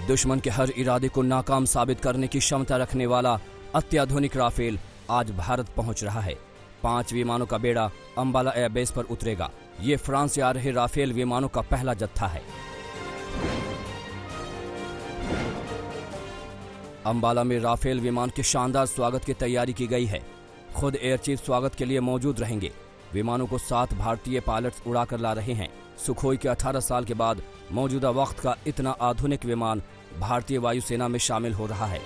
दुश्मन के हर इरादे को नाकाम साबित करने की क्षमता रखने वाला अत्याधुनिक राफेल आज भारत पहुंच रहा है। 5 विमानों का बेड़ा अंबाला एयरबेस पर उतरेगा। ये फ्रांस से आ रहे राफेल विमानों का पहला जत्था है। अंबाला में राफेल विमान के शानदार स्वागत की तैयारी की गई है। खुद एयर चीफ स्वागत के लिए मौजूद रहेंगे। विमानों को 7 भारतीय पायलट्स उड़ाकर ला रहे हैं। सुखोई के 18 साल के बाद मौजूदा वक्त का इतना आधुनिक विमान भारतीय वायुसेना में शामिल हो रहा है।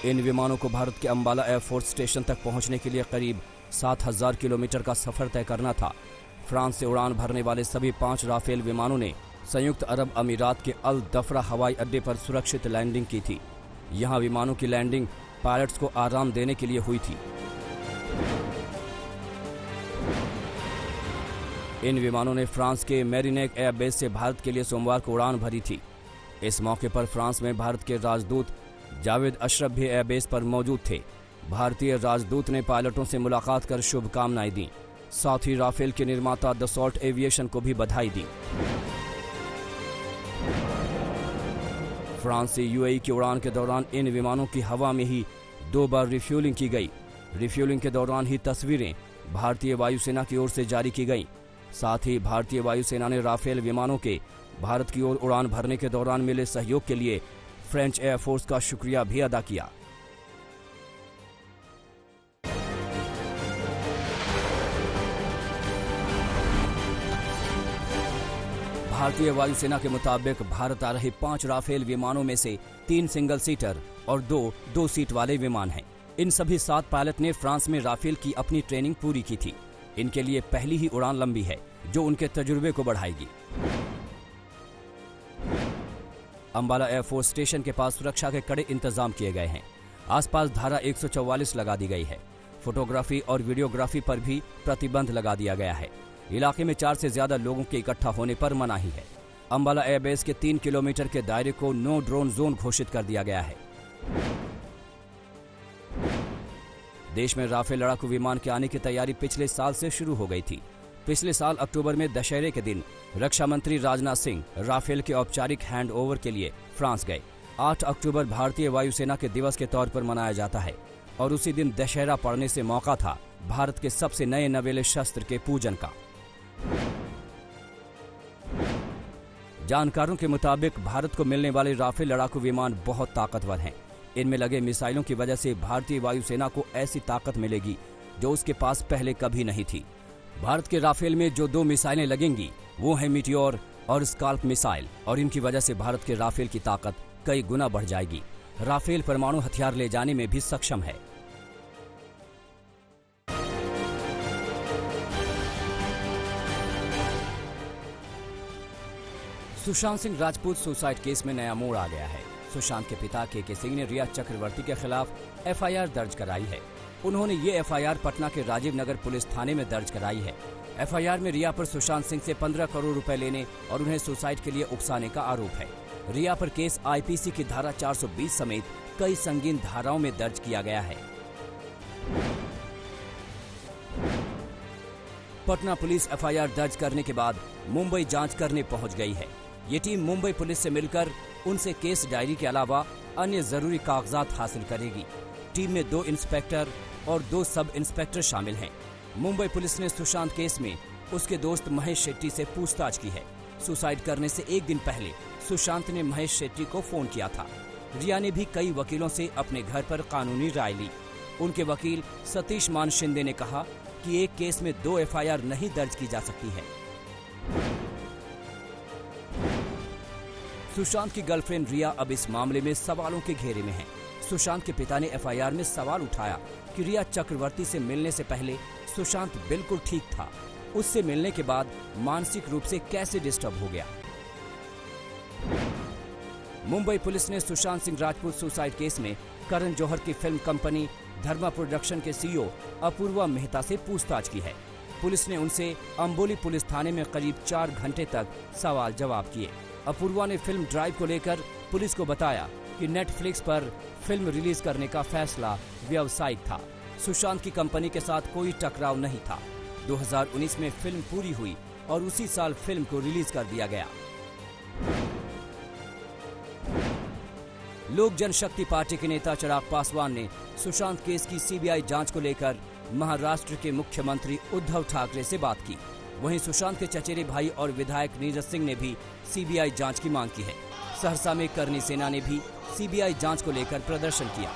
इन विमानों को भारत के अंबाला एयरफोर्स स्टेशन तक पहुंचने के लिए करीब 7000 किलोमीटर का सफर तय करना था। फ्रांस से उड़ान भरने वाले सभी 5 राफेल विमानों ने संयुक्त अरब अमीरात के अल दफरा हवाई अड्डे पर सुरक्षित लैंडिंग की थी। यहां विमानों की लैंडिंग पायलट्स को आराम देने के लिए हुई थी। इन विमानों ने फ्रांस के मेरिनेक एयरबेस से भारत के लिए सोमवार को उड़ान भरी थी। इस मौके पर फ्रांस में भारत के राजदूत जावेद अशरफ भी एयरबेस पर मौजूद थे। भारतीय राजदूत ने पायलटों से मुलाकात कर शुभकामनाएं दी। साथ ही राफेल के निर्माता दसॉल्ट एविएशन को भी बधाई दी। फ्रांस से यूएई की उड़ान के दौरान इन विमानों की हवा में ही 2 बार रिफ्यूलिंग की गई। रिफ्यूलिंग के दौरान ही तस्वीरें भारतीय वायुसेना की ओर से जारी की गईं। साथ ही भारतीय वायुसेना ने राफेल विमानों के भारत की ओर उड़ान भरने के दौरान मिले सहयोग के लिए फ्रेंच एयरफोर्स का शुक्रिया भी अदा किया। भारतीय वायुसेना के मुताबिक भारत आ रहे 5 राफेल विमानों में से 3 सिंगल सीटर और 2 सीट वाले विमान हैं। इन सभी 7 पायलट ने फ्रांस में राफेल की अपनी ट्रेनिंग पूरी की थी। इनके लिए पहली ही उड़ान लंबी है, जो उनके तजुर्बे को बढ़ाएगी। अंबाला एयरफोर्स स्टेशन के पास सुरक्षा के कड़े इंतजाम किए गए हैं। आसपास धारा 144 लगा दी गई है। फोटोग्राफी और वीडियोग्राफी पर भी प्रतिबंध लगा दिया गया है। इलाके में 4 से ज्यादा लोगों के इकट्ठा होने पर मनाही है। अंबाला एयरबेस के 3 किलोमीटर के दायरे को नो ड्रोन जोन घोषित कर दिया गया है। देश में राफेल लड़ाकू विमान के आने की तैयारी पिछले साल से शुरू हो गई थी। पिछले साल अक्टूबर में दशहरे के दिन रक्षा मंत्री राजनाथ सिंह राफेल के औपचारिक हैंड ओवर के लिए फ्रांस गए। 8 अक्टूबर भारतीय वायुसेना के दिवस के तौर पर मनाया जाता है और उसी दिन दशहरा पड़ने से मौका था भारत के सबसे नए नवेले शस्त्र के पूजन का। जानकारों के मुताबिक भारत को मिलने वाले राफेल लड़ाकू विमान बहुत ताकतवर हैं। इनमें लगे मिसाइलों की वजह से भारतीय वायुसेना को ऐसी ताकत मिलेगी जो उसके पास पहले कभी नहीं थी। भारत के राफेल में जो 2 मिसाइलें लगेंगी वो है मीटियोर और स्काल्प मिसाइल, और इनकी वजह से भारत के राफेल की ताकत कई गुना बढ़ जाएगी। राफेल परमाणु हथियार ले जाने में भी सक्षम है। सुशांत सिंह राजपूत सुसाइड केस में नया मोड़ आ गया है। सुशांत के पिता के सिंह ने रिया चक्रवर्ती के खिलाफ एफआईआर दर्ज कराई है। उन्होंने ये एफआईआर पटना के राजीव नगर पुलिस थाने में दर्ज कराई है। एफआईआर में रिया पर सुशांत सिंह से 15 करोड़ रुपए लेने और उन्हें सुसाइड के लिए उकसाने का आरोप है। रिया पर केस आईपीसी की धारा 420 समेत कई संगीन धाराओं में दर्ज किया गया है। पटना पुलिस एफआईआर दर्ज करने के बाद मुंबई जांच करने पहुंच गई है। ये टीम मुंबई पुलिस से मिलकर उनसे केस डायरी के अलावा अन्य जरूरी कागजात हासिल करेगी। टीम में 2 इंस्पेक्टर और 2 सब इंस्पेक्टर शामिल हैं। मुंबई पुलिस ने सुशांत केस में उसके दोस्त महेश शेट्टी से पूछताछ की है। सुसाइड करने से 1 दिन पहले सुशांत ने महेश शेट्टी को फोन किया था। रिया ने भी कई वकीलों से अपने घर पर कानूनी राय ली। उनके वकील सतीश मान शिंदे ने कहा कि एक केस में 2 एफआईआर नहीं दर्ज की जा सकती है। सुशांत की गर्लफ्रेंड रिया अब इस मामले में सवालों के घेरे में है। सुशांत के पिता ने एफआईआर में सवाल उठाया कि रिया चक्रवर्ती से मिलने से पहले सुशांत बिल्कुल ठीक था, उससे मिलने के बाद मानसिक रूप से कैसे डिस्टर्ब हो गया। मुंबई पुलिस ने सुशांत सिंह राजपूत सुसाइड केस में करण जौहर की फिल्म कंपनी धर्मा प्रोडक्शन के सीईओ अपूर्वा मेहता से पूछताछ की है। पुलिस ने उनसे अंबोली पुलिस थाने में करीब 4 घंटे तक सवाल जवाब किए। अपूर्वा ने फिल्म ड्राइव को लेकर पुलिस को बताया कि नेटफ्लिक्स पर फिल्म रिलीज करने का फैसला व्यावसायिक था। सुशांत की कंपनी के साथ कोई टकराव नहीं था। 2019 में फिल्म पूरी हुई और उसी साल फिल्म को रिलीज कर दिया गया। लोक जनशक्ति पार्टी के नेता चिराग पासवान ने सुशांत केस की सीबीआई जांच को लेकर महाराष्ट्र के मुख्यमंत्री उद्धव ठाकरे से बात की। वहीं सुशांत के चचेरे भाई और विधायक नीरज सिंह ने भी सीबीआई जांच की मांग की है। सहरसा में करनी सेना ने भी सीबीआई जांच को लेकर प्रदर्शन किया।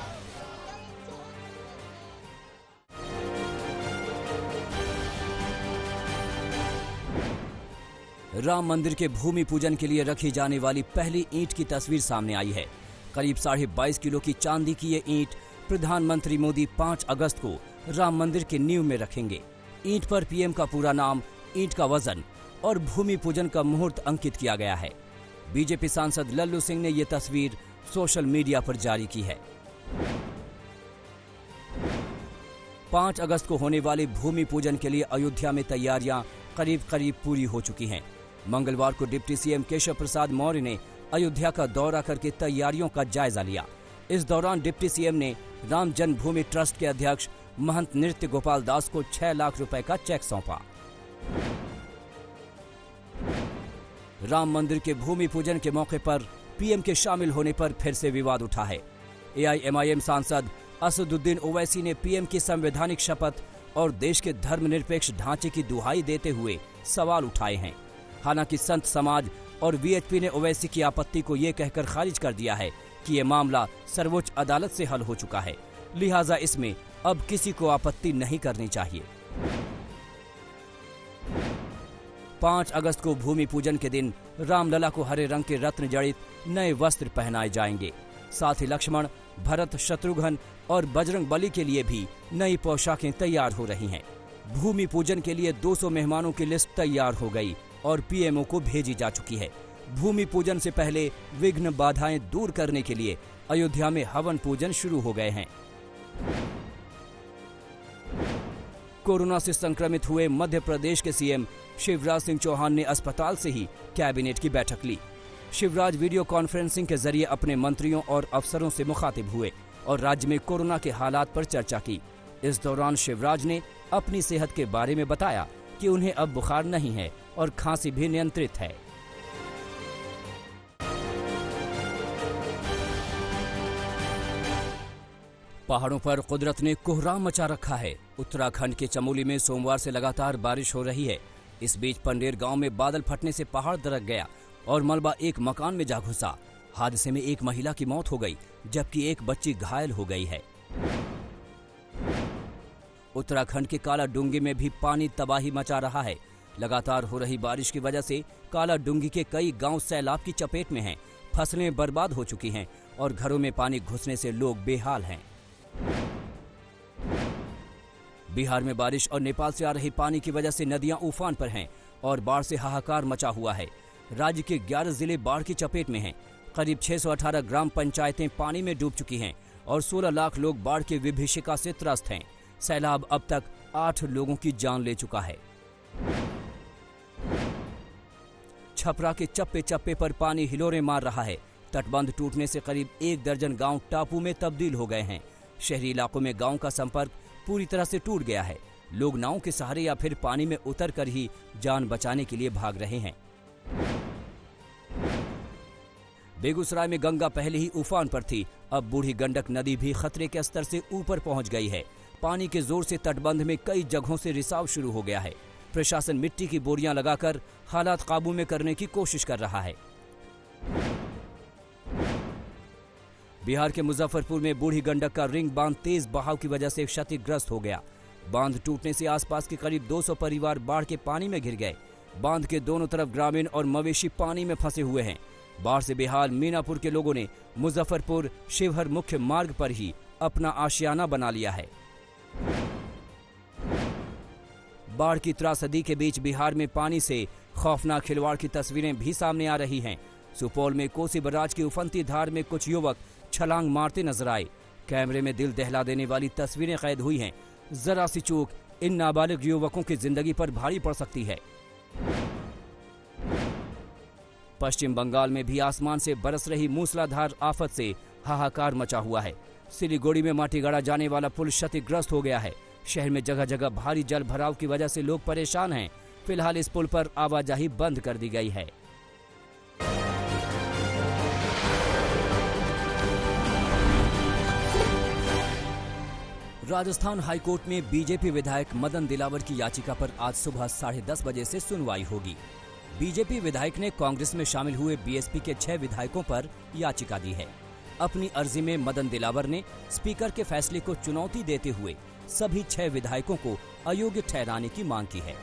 राम मंदिर के भूमि पूजन के लिए रखी जाने वाली पहली ईंट की तस्वीर सामने आई है। करीब 22.5 किलो की चांदी की ये ईंट प्रधानमंत्री मोदी 5 अगस्त को राम मंदिर के नींव में रखेंगे। ईंट पर पीएम का पूरा नाम, ईंट का वजन और भूमि पूजन का मुहूर्त अंकित किया गया है। बीजेपी सांसद लल्लू सिंह ने ये तस्वीर सोशल मीडिया पर जारी की है। 5 अगस्त को होने वाले भूमि पूजन के लिए अयोध्या में तैयारियां करीब पूरी हो चुकी हैं। मंगलवार को डिप्टी सीएम केशव प्रसाद मौर्य ने अयोध्या का दौरा करके तैयारियों का जायजा लिया। इस दौरान डिप्टी सीएम ने राम जन्मभूमि ट्रस्ट के अध्यक्ष महंत नृत्य गोपाल दास को 6 लाख रुपए का चेक सौंपा। राम मंदिर के भूमि पूजन के मौके पर पीएम के शामिल होने पर फिर से विवाद उठा है। एआईएमआईएम सांसद असदुद्दीन ओवैसी ने पीएम की संवैधानिक शपथ और देश के धर्मनिरपेक्ष ढांचे की दुहाई देते हुए सवाल उठाए हैं। हालांकि संत समाज और वीएचपी ने ओवैसी की आपत्ति को ये कहकर खारिज कर दिया है कि ये मामला सर्वोच्च अदालत से हल हो चुका है, लिहाजा इसमें अब किसी को आपत्ति नहीं करनी चाहिए। 5 अगस्त को भूमि पूजन के दिन रामलला को हरे रंग के रत्न जड़ित नए वस्त्र पहनाए जाएंगे। साथ ही लक्ष्मण, भरत, शत्रुघ्न और बजरंग बली के लिए भी नई पोशाकें तैयार हो रही हैं। भूमि पूजन के लिए 200 मेहमानों की लिस्ट तैयार हो गई और पीएमओ को भेजी जा चुकी है। भूमि पूजन से पहले विघ्न बाधाएं दूर करने के लिए अयोध्या में हवन पूजन शुरू हो गए हैं। कोरोना से संक्रमित हुए मध्य प्रदेश के सीएम शिवराज सिंह चौहान ने अस्पताल से ही कैबिनेट की बैठक ली। शिवराज वीडियो कॉन्फ्रेंसिंग के जरिए अपने मंत्रियों और अफसरों से मुखातिब हुए और राज्य में कोरोना के हालात पर चर्चा की। इस दौरान शिवराज ने अपनी सेहत के बारे में बताया कि उन्हें अब बुखार नहीं है और खांसी भी नियंत्रित है। पहाड़ों पर कुदरत ने कोहराम मचा रखा है। उत्तराखंड के चमोली में सोमवार से लगातार बारिश हो रही है। इस बीच पंडेर गांव में बादल फटने से पहाड़ दरक गया और मलबा एक मकान में जा घुसा। हादसे में एक महिला की मौत हो गई जबकि एक बच्ची घायल हो गई है। उत्तराखंड के काला डूंगी में भी पानी तबाही मचा रहा है। लगातार हो रही बारिश की वजह से काला डूंगी के कई गांव सैलाब की चपेट में हैं। फसलें बर्बाद हो चुकी हैं और घरों में पानी घुसने से लोग बेहाल हैं। बिहार में बारिश और नेपाल से आ रही पानी की वजह से नदियां उफान पर हैं और बाढ़ से हाहाकार मचा हुआ है। राज्य के 11 जिले बाढ़ की चपेट में हैं। करीब 618 ग्राम पंचायतें पानी में डूब चुकी हैं और 16 लाख लोग बाढ़ की विभीषिका से त्रस्त हैं। सैलाब अब तक 8 लोगों की जान ले चुका है। छपरा के चप्पे चप्पे पर पानी हिलोरे मार रहा है। तटबंध टूटने से करीब 1 दर्जन गांव टापू में तब्दील हो गए हैं। शहरी इलाकों में गांव का संपर्क पूरी तरह से टूट गया है। लोग नाव के सहारे या फिर पानी में उतरकर ही जान बचाने के लिए भाग रहे हैं। बेगूसराय में गंगा पहले ही उफान पर थी, अब बूढ़ी गंडक नदी भी खतरे के स्तर से ऊपर पहुंच गई है। पानी के जोर से तटबंध में कई जगहों से रिसाव शुरू हो गया है। प्रशासन मिट्टी की बोरियां लगाकर हालात काबू में करने की कोशिश कर रहा है। बिहार के मुजफ्फरपुर में बूढ़ी गंडक का रिंग बांध तेज बहाव की वजह से क्षतिग्रस्त हो गया। बांध टूटने से आसपास के करीब 200 परिवार बाढ़ के पानी में घिर गए। बांध के दोनों तरफ ग्रामीण और मवेशी पानी में फंसे हुए हैं। बाढ़ से बेहाल मीनापुर के लोगों ने मुजफ्फरपुर शिवहर मुख्य मार्ग पर ही अपना आशियाना बना लिया है। बाढ़ की त्रासदी के बीच बिहार में पानी से खौफनाक खिलवाड़ की तस्वीरें भी सामने आ रही हैं। सुपौल में कोसी बराज की उफनती धार में कुछ युवक छलांग मारते नजर आए। कैमरे में दिल दहला देने वाली तस्वीरें कैद हुई हैं। जरा सी चूक इन नाबालिग युवकों की जिंदगी पर भारी पड़ सकती है। पश्चिम बंगाल में भी आसमान से बरस रही मूसलाधार आफत से हाहाकार मचा हुआ है। सिलीगुड़ी में माटी गाड़ा जाने वाला पुल क्षतिग्रस्त हो गया है। शहर में जगह जगह भारी जल भराव की वजह से लोग परेशान हैं। फिलहाल इस पुल पर आवाजाही बंद कर दी गई है। राजस्थान हाईकोर्ट में बीजेपी विधायक मदन दिलावर की याचिका पर आज सुबह 10:30 बजे से सुनवाई होगी। बीजेपी विधायक ने कांग्रेस में शामिल हुए बीएसपी के 6 विधायकों पर याचिका दी है। अपनी अर्जी में मदन दिलावर ने स्पीकर के फैसले को चुनौती देते हुए सभी 6 विधायकों को अयोग्य ठहराने की मांग की है।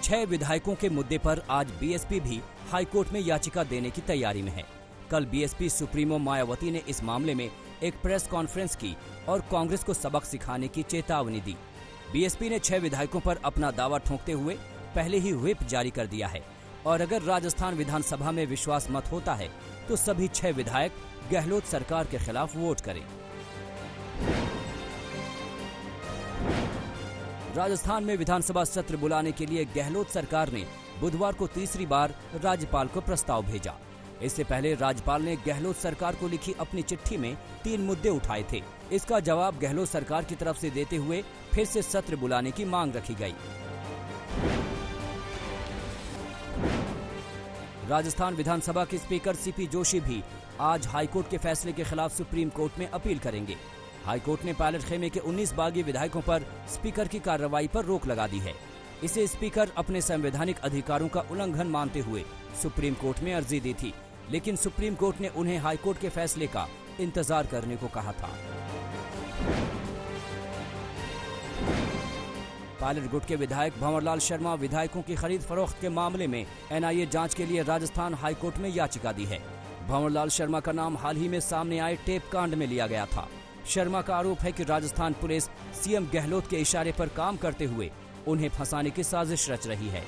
6 विधायकों के मुद्दे पर आज बीएसपी भी हाईकोर्ट में याचिका देने की तैयारी में है। कल बीएसपी सुप्रीमो मायावती ने इस मामले में एक प्रेस कॉन्फ्रेंस की और कांग्रेस को सबक सिखाने की चेतावनी दी। बीएसपी ने 6 विधायकों पर अपना दावा ठोंकते हुए पहले ही व्हिप जारी कर दिया है और अगर राजस्थान विधानसभा में विश्वास मत होता है तो सभी 6 विधायक गहलोत सरकार के खिलाफ वोट करें। राजस्थान में विधानसभा सत्र बुलाने के लिए गहलोत सरकार ने बुधवार को तीसरी बार राज्यपाल को प्रस्ताव भेजा। इससे पहले राज्यपाल ने गहलोत सरकार को लिखी अपनी चिट्ठी में 3 मुद्दे उठाए थे। इसका जवाब गहलोत सरकार की तरफ से देते हुए फिर से सत्र बुलाने की मांग रखी गई। राजस्थान विधानसभा के स्पीकर सीपी जोशी भी आज हाईकोर्ट के फैसले के खिलाफ सुप्रीम कोर्ट में अपील करेंगे। हाईकोर्ट ने पायलट खेमे के 19 बागी विधायकों पर स्पीकर की कार्रवाई पर रोक लगा दी है। इसे स्पीकर अपने संवैधानिक अधिकारों का उल्लंघन मानते हुए सुप्रीम कोर्ट में अर्जी दी थी, लेकिन सुप्रीम कोर्ट ने उन्हें हाईकोर्ट के फैसले का इंतजार करने को कहा था। पायलट गुट के विधायक भंवरलाल शर्मा विधायकों की खरीद फरोख्त के मामले में एनआईए जांच के लिए राजस्थान हाईकोर्ट में याचिका दी है। भंवरलाल शर्मा का नाम हाल ही में सामने आए टेप कांड में लिया गया था। शर्मा का आरोप है कि राजस्थान पुलिस सीएम गहलोत के इशारे पर काम करते हुए उन्हें फंसाने की साजिश रच रही है।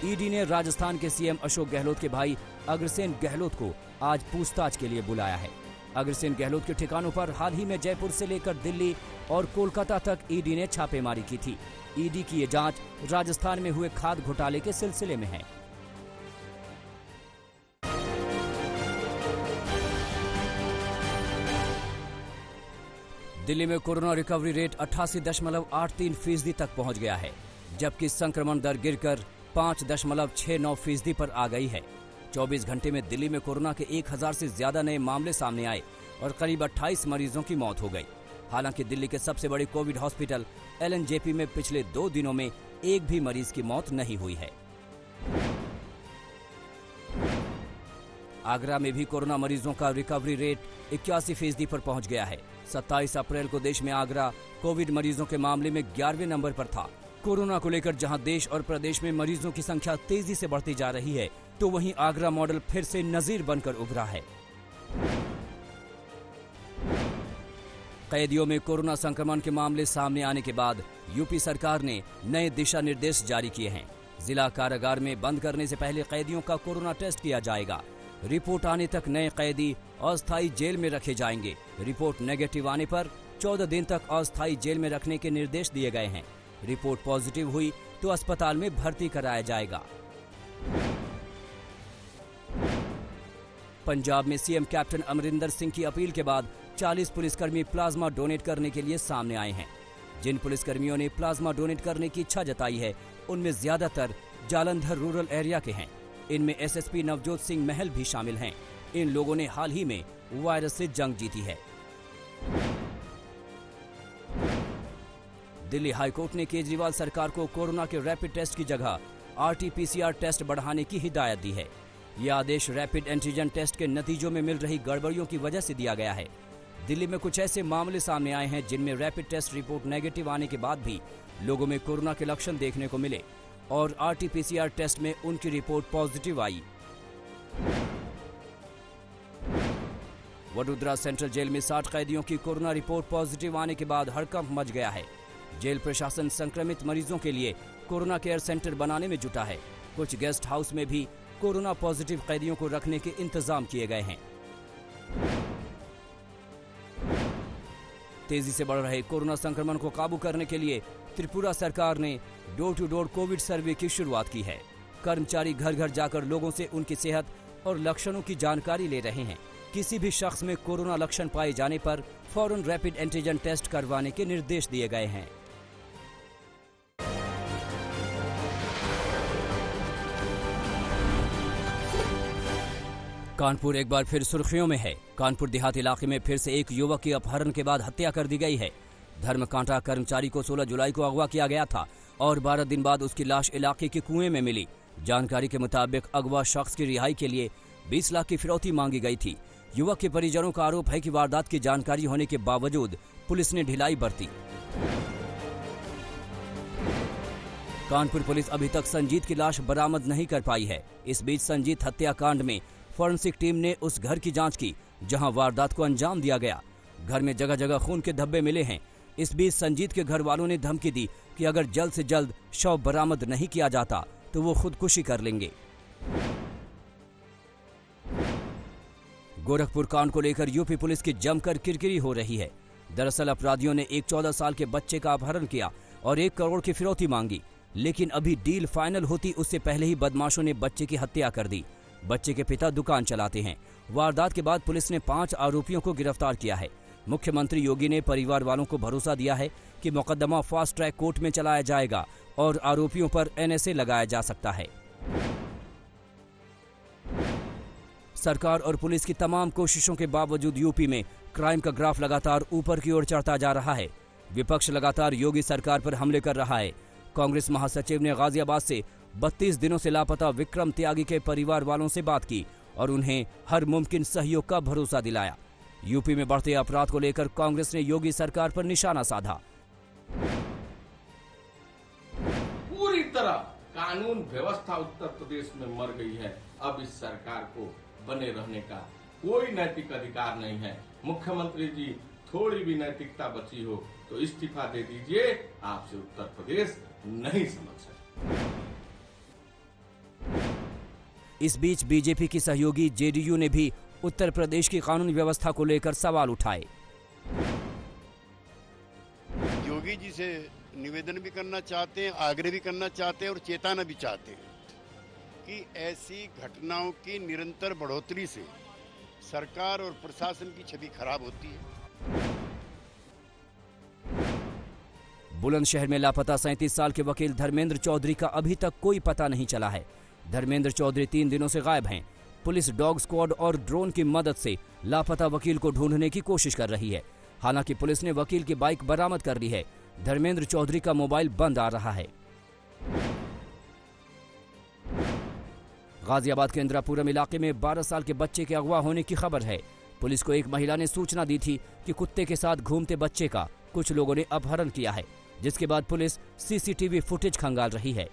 ईडी ने राजस्थान के सीएम अशोक गहलोत के भाई अग्रसेन गहलोत को आज पूछताछ के लिए बुलाया है। अग्रसेन गहलोत के ठिकानों पर हाल ही में जयपुर से लेकर दिल्ली और कोलकाता तक ईडी ने छापेमारी की थी। ईडी की ये जांच राजस्थान में हुए खाद घोटाले के सिलसिले में है। दिल्ली में कोरोना रिकवरी रेट 88.83% तक पहुंच गया है, जबकि संक्रमण दर गिरकर 5.69% पर आ गई है। 24 घंटे में दिल्ली में कोरोना के 1000 से ज्यादा नए मामले सामने आए और करीब 28 मरीजों की मौत हो गई। हालांकि दिल्ली के सबसे बड़े कोविड हॉस्पिटल एलएनजेपी में पिछले 2 दिनों में एक भी मरीज की मौत नहीं हुई है। आगरा में भी कोरोना मरीजों का रिकवरी रेट 81% पर पहुंच गया है। 27 अप्रैल को देश में आगरा कोविड मरीजों के मामले में 11वें नंबर पर था। कोरोना को लेकर जहां देश और प्रदेश में मरीजों की संख्या तेजी से बढ़ती जा रही है, तो वहीं आगरा मॉडल फिर से नजीर बनकर उभरा है। कैदियों में कोरोना संक्रमण के मामले सामने आने के बाद यूपी सरकार ने नए दिशा निर्देश जारी किए हैं। जिला कारागार में बंद करने से पहले कैदियों का कोरोना टेस्ट किया जाएगा। रिपोर्ट आने तक नए कैदी अस्थायी जेल में रखे जाएंगे। रिपोर्ट नेगेटिव आने पर 14 दिन तक अस्थायी जेल में रखने के निर्देश दिए गए हैं। रिपोर्ट पॉजिटिव हुई तो अस्पताल में भर्ती कराया जाएगा। पंजाब में सीएम कैप्टन अमरिंदर सिंह की अपील के बाद 40 पुलिसकर्मी प्लाज्मा डोनेट करने के लिए सामने आए हैं। जिन पुलिसकर्मियों ने प्लाज्मा डोनेट करने की इच्छा जताई है, उनमें ज्यादातर जालंधर रूरल एरिया के हैं। इनमें एसएसपी नवजोत सिंह महल भी शामिल हैं। इन लोगों ने हाल ही में वायरस से जंग जीती है। दिल्ली हाईकोर्ट ने केजरीवाल सरकार को कोरोना के रैपिड टेस्ट की जगह आरटी-पीसीआर टेस्ट बढ़ाने की हिदायत दी है। यह आदेश रैपिड एंटीजन टेस्ट के नतीजों में मिल रही गड़बड़ियों की वजह से दिया गया है। दिल्ली में कुछ ऐसे मामले सामने आए हैं जिनमें रैपिड टेस्ट रिपोर्ट नेगेटिव आने के बाद भी लोगों में कोरोना के लक्षण देखने को मिले और आरटी-पीसीआर टेस्ट में उनकी रिपोर्ट पॉजिटिव आई। वडोदरा सेंट्रल जेल में 60 कैदियों की कोरोना रिपोर्ट पॉजिटिव आने के बाद हड़कंप मच गया है। जेल प्रशासन संक्रमित मरीजों के लिए कोरोना केयर सेंटर बनाने में जुटा है। कुछ गेस्ट हाउस में भी कोरोना पॉजिटिव कैदियों को रखने के इंतजाम किए गए हैं। तेजी से बढ़ रहे कोरोना संक्रमण को काबू करने के लिए त्रिपुरा सरकार ने डोर टू डोर कोविड सर्वे की शुरुआत की है। कर्मचारी घर घर जाकर लोगों से उनकी सेहत और लक्षणों की जानकारी ले रहे हैं। किसी भी शख्स में कोरोना लक्षण पाए जाने पर फौरन रैपिड एंटीजन टेस्ट करवाने के निर्देश दिए गए हैं। कानपुर एक बार फिर सुर्खियों में है। कानपुर देहात इलाके में फिर से एक युवक की अपहरण के बाद हत्या कर दी गई है। धर्मकांटा कर्मचारी को 16 जुलाई को अगवा किया गया था और 12 दिन बाद उसकी लाश इलाके के कुएं में मिली। जानकारी के मुताबिक अगवा शख्स की रिहाई के लिए 20 लाख की फिरौती मांगी गई थी। युवक के परिजनों का आरोप है कि वारदात की जानकारी होने के बावजूद पुलिस ने ढिलाई बरती। कानपुर पुलिस अभी तक संजीत की लाश बरामद नहीं कर पाई है। इस बीच संजीत हत्याकांड में फॉरेंसिक टीम ने उस घर की जांच की जहां वारदात को अंजाम दिया गया। घर में जगह जगह खून के धब्बे मिले हैं। इस बीच संजीत के घर वालों ने धमकी दी कि अगर जल्द से जल्द शव बरामद नहीं किया जाता तो वो खुदकुशी कर लेंगे। गोरखपुर कांड को लेकर यूपी पुलिस की जमकर किरकिरी हो रही है। दरअसल अपराधियों ने एक 14 साल के बच्चे का अपहरण किया और 1 करोड़ की फिरौती मांगी, लेकिन अभी डील फाइनल होती उससे पहले ही बदमाशों ने बच्चे की हत्या कर दी। बच्चे के पिता दुकान चलाते हैं। वारदात के बाद पुलिस ने 5 आरोपियों को गिरफ्तार किया है। मुख्यमंत्री योगी ने परिवार वालों को भरोसा दिया है कि मुकदमा फास्ट ट्रैक कोर्ट में चलाया जाएगा और आरोपियों पर NSA लगाया जा सकता है। सरकार और पुलिस की तमाम कोशिशों के बावजूद यूपी में क्राइम का ग्राफ लगातार ऊपर की ओर चढ़ता जा रहा है। विपक्ष लगातार योगी सरकार पर हमले कर रहा है। कांग्रेस महासचिव ने गाजियाबाद से 32 दिनों से लापता विक्रम त्यागी के परिवार वालों से बात की और उन्हें हर मुमकिन सहयोग का भरोसा दिलाया। यूपी में बढ़ते अपराध को लेकर कांग्रेस ने योगी सरकार पर निशाना साधा। पूरी तरह कानून व्यवस्था उत्तर प्रदेश में मर गई है। अब इस सरकार को बने रहने का कोई नैतिक अधिकार नहीं है। मुख्यमंत्री जी, थोड़ी भी नैतिकता बची हो तो इस्तीफा दे दीजिए। आपसे उत्तर प्रदेश नहीं समझ सकते। इस बीच बीजेपी की सहयोगी जेडीयू ने भी उत्तर प्रदेश की कानून व्यवस्था को लेकर सवाल उठाए। योगी जी से निवेदन भी करना चाहते हैं, आग्रह भी करना चाहते हैं और चेताना भी चाहते हैं कि ऐसी घटनाओं की निरंतर बढ़ोतरी से सरकार और प्रशासन की छवि खराब होती है। बुलंदशहर में लापता 37 साल के वकील धर्मेंद्र चौधरी का अभी तक कोई पता नहीं चला है। धर्मेंद्र चौधरी 3 दिनों से गायब हैं। पुलिस डॉग स्क्वाड और ड्रोन की मदद से लापता वकील को ढूंढने की कोशिश कर रही है। हालांकि पुलिस ने वकील की बाइक बरामद कर ली है। धर्मेंद्र चौधरी का मोबाइल बंद आ रहा है। गाजियाबाद के इंदिरापुरम इलाके में 12 साल के बच्चे के अगवा होने की खबर है। पुलिस को एक महिला ने सूचना दी थी कि कुत्ते के साथ घूमते बच्चे का कुछ लोगों ने अपहरण किया है, जिसके बाद पुलिस CCTV फुटेज खंगाल रही है।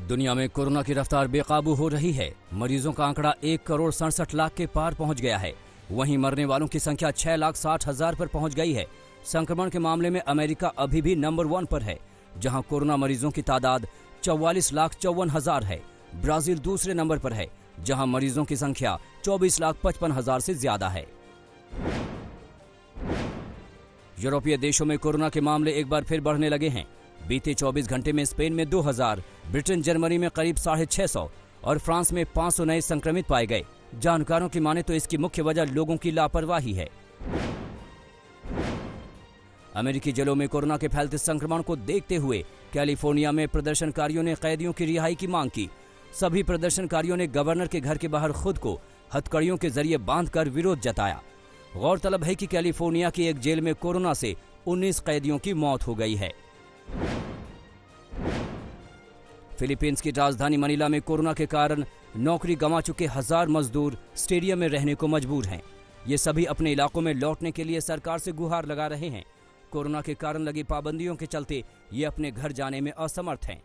दुनिया में कोरोना की रफ्तार बेकाबू हो रही है। मरीजों का आंकड़ा 1 करोड़ 67 लाख के पार पहुंच गया है। वहीं मरने वालों की संख्या 6,60,000 पर पहुंच गई है। संक्रमण के मामले में अमेरिका अभी भी नंबर 1 पर है, जहां कोरोना मरीजों की तादाद 44,54,000 है। ब्राजील दूसरे नंबर पर है, जहां मरीजों की संख्या 24,55,000 से ज्यादा है। यूरोपीय देशों में कोरोना के मामले एक बार फिर बढ़ने लगे हैं। बीते 24 घंटे में स्पेन में 2000, ब्रिटेन जर्मनी में करीब 650 और फ्रांस में 500 नए संक्रमित पाए गए। जानकारों की माने तो इसकी मुख्य वजह लोगों की लापरवाही है। अमेरिकी जेलों में कोरोना के फैलते संक्रमण को देखते हुए कैलिफोर्निया में प्रदर्शनकारियों ने कैदियों की रिहाई की मांग की। सभी प्रदर्शनकारियों ने गवर्नर के घर के बाहर खुद को हथकड़ियों के जरिए बांधकर विरोध जताया। गौरतलब है कि कैलिफोर्निया की एक जेल में कोरोना से 19 कैदियों की मौत हो गई है। फिलीपींस की राजधानी मनीला में कोरोना के कारण नौकरी गंवा चुके 1000 मजदूर स्टेडियम में रहने को मजबूर हैं। ये सभी अपने इलाकों में लौटने के लिए सरकार से गुहार लगा रहे हैं। कोरोना के कारण लगी पाबंदियों के चलते ये अपने घर जाने में असमर्थ हैं।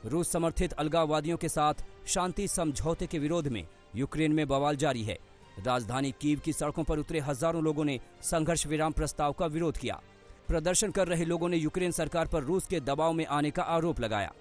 रूस समर्थित अलगाववादियों के साथ शांति समझौते के विरोध में यूक्रेन में बवाल जारी है। राजधानी कीव की सड़कों पर उतरे हजारों लोगों ने संघर्ष विराम प्रस्ताव का विरोध किया। प्रदर्शन कर रहे लोगों ने यूक्रेन सरकार पर रूस के दबाव में आने का आरोप लगाया।